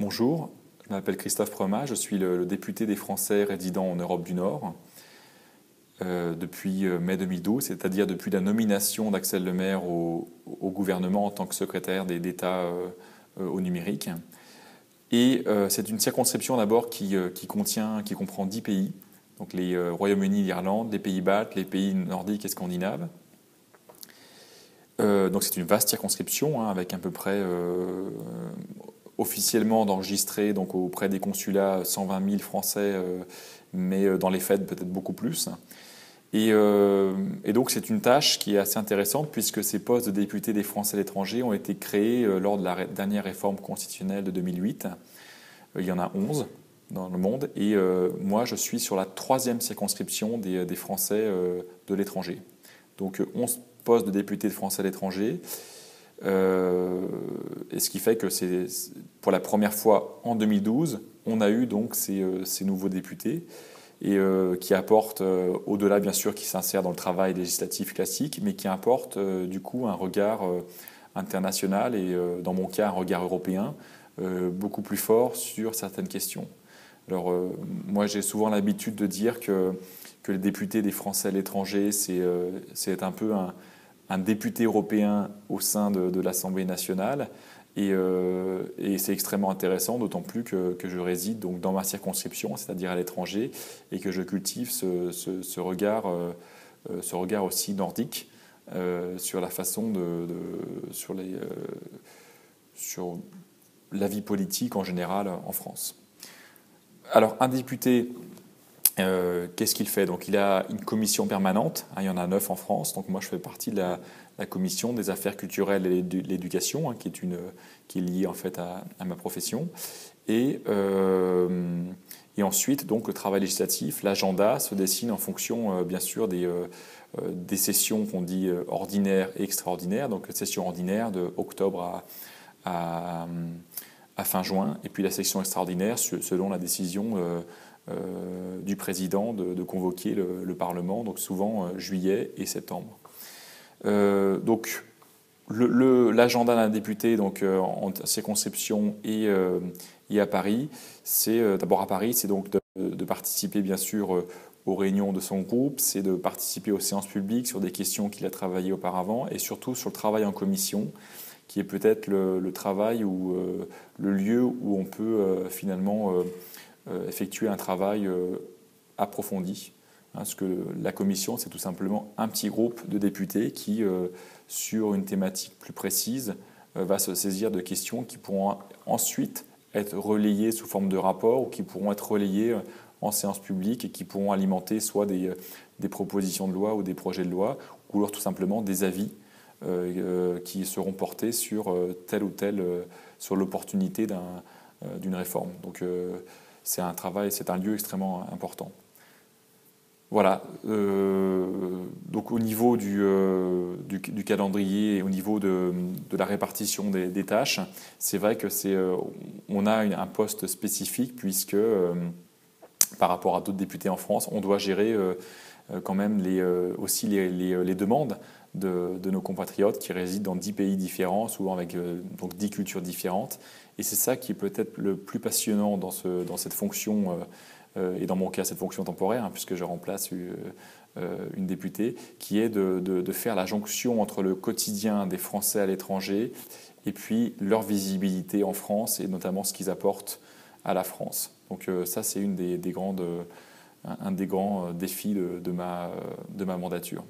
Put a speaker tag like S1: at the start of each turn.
S1: Bonjour, je m'appelle Christophe Premat, je suis le député des Français résidant en Europe du Nord depuis mai 2012, c'est-à-dire depuis la nomination d'Axel Lemaire au gouvernement en tant que secrétaire d'État au numérique. Et c'est une circonscription d'abord qui comprend 10 pays, donc les Royaume-Uni, l'Irlande, les Pays-Baltes, les pays nordiques et scandinaves. Donc c'est une vaste circonscription avec à peu près officiellement d'enregistrer donc auprès des consulats 120 000 Français, mais dans les faits peut-être beaucoup plus. Et donc c'est une tâche qui est assez intéressante puisque ces postes de députés des Français à l'étranger ont été créés lors de la dernière réforme constitutionnelle de 2008. Il y en a 11 dans le monde et moi je suis sur la 3e circonscription des Français de l'étranger. Donc 11 postes de députés de Français à l'étranger. Et ce qui fait que c'est pour la première fois en 2012, on a eu donc ces nouveaux députés et qui apportent, au-delà bien sûr, qui s'insèrent dans le travail législatif classique, mais qui apportent du coup un regard international et dans mon cas un regard européen beaucoup plus fort sur certaines questions. Alors moi j'ai souvent l'habitude de dire que les députés des Français à l'étranger, c'est un peu un député européen au sein de l'Assemblée nationale. Et c'est extrêmement intéressant, d'autant plus que je réside donc dans ma circonscription, c'est-à-dire à l'étranger, et que je cultive ce regard aussi nordique sur la façon sur la vie politique en général en France. Alors un député, qu'est-ce qu'il fait? Donc il a une commission permanente, il y en a 9 en France, donc moi je fais partie de la commission des affaires culturelles et de l'éducation, qui est liée en fait à ma profession. Et ensuite, donc le travail législatif, l'agenda se dessine en fonction bien sûr des sessions qu'on dit ordinaires et extraordinaires, donc session ordinaire de octobre à fin juin, et puis la session extraordinaire selon la décision du président de convoquer le Parlement, donc souvent juillet et septembre. Donc l'agenda d'un député donc, en circonscription et à Paris, c'est d'abord à Paris, c'est donc de participer bien sûr aux réunions de son groupe, c'est de participer aux séances publiques sur des questions qu'il a travaillées auparavant et surtout sur le travail en commission, qui est peut-être le travail ou le lieu où on peut finalement effectuer un travail approfondi. Parce que la commission, c'est tout simplement un petit groupe de députés qui, sur une thématique plus précise, va se saisir de questions qui pourront ensuite être relayées sous forme de rapport ou qui pourront être relayées en séance publique et qui pourront alimenter soit des propositions de loi ou des projets de loi ou alors tout simplement des avis qui seront portés sur tel ou tel, sur l'opportunité d'une réforme. Donc c'est un travail, c'est un lieu extrêmement important. Voilà, donc au niveau du calendrier et au niveau de la répartition des tâches, c'est vrai que on a un poste spécifique puisque par rapport à d'autres députés en France, on doit gérer quand même aussi les demandes de nos compatriotes qui résident dans 10 pays différents, souvent avec donc 10 cultures différentes. Et c'est ça qui est peut-être le plus passionnant dans cette fonction, et dans mon cas cette fonction temporaire, puisque je remplace une députée, qui est de faire la jonction entre le quotidien des Français à l'étranger et puis leur visibilité en France et notamment ce qu'ils apportent à la France. Donc ça c'est un des grands défis de ma mandature.